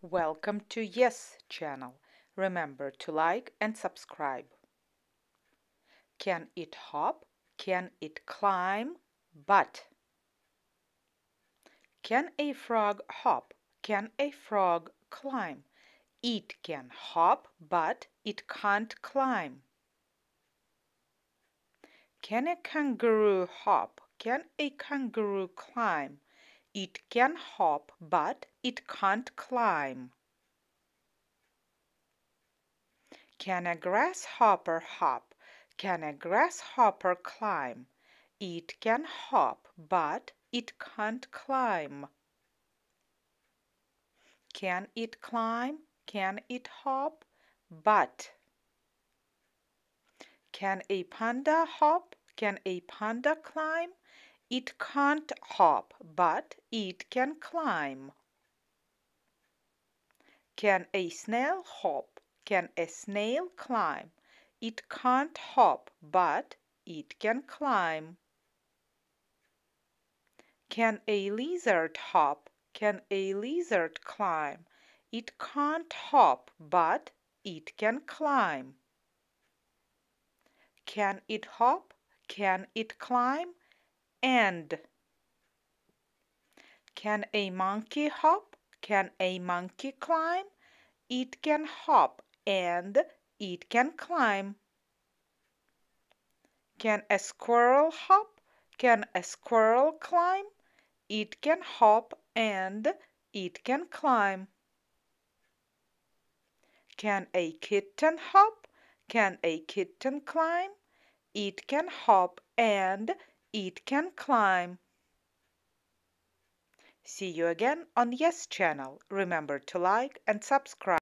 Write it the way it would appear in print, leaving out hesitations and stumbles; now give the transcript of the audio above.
Welcome to Yes channel. Remember to like and subscribe. Can it hop? Can it climb? But. Can a frog hop? Can a frog climb? It can hop, but it can't climb. Can a kangaroo hop? Can a kangaroo climb? It can hop, but it can't climb. Can a grasshopper hop? Can a grasshopper climb? It can hop, but it can't climb. Can it climb? Can it hop? But. Can a panda hop? Can a panda climb? It can't hop, but it can climb. Can a snail hop? Can a snail climb? It can't hop, but it can climb. Can a lizard hop? Can a lizard climb? It can't hop, but it can climb. Can it hop? Can it climb? And. Can a monkey hop? Can a monkey climb? It can hop and it can climb. Can a squirrel hop? Can a squirrel climb? It can hop and it can climb. Can a kitten hop? Can a kitten climb? It can hop and it can climb. See you again on Yes channel. Remember to like and subscribe.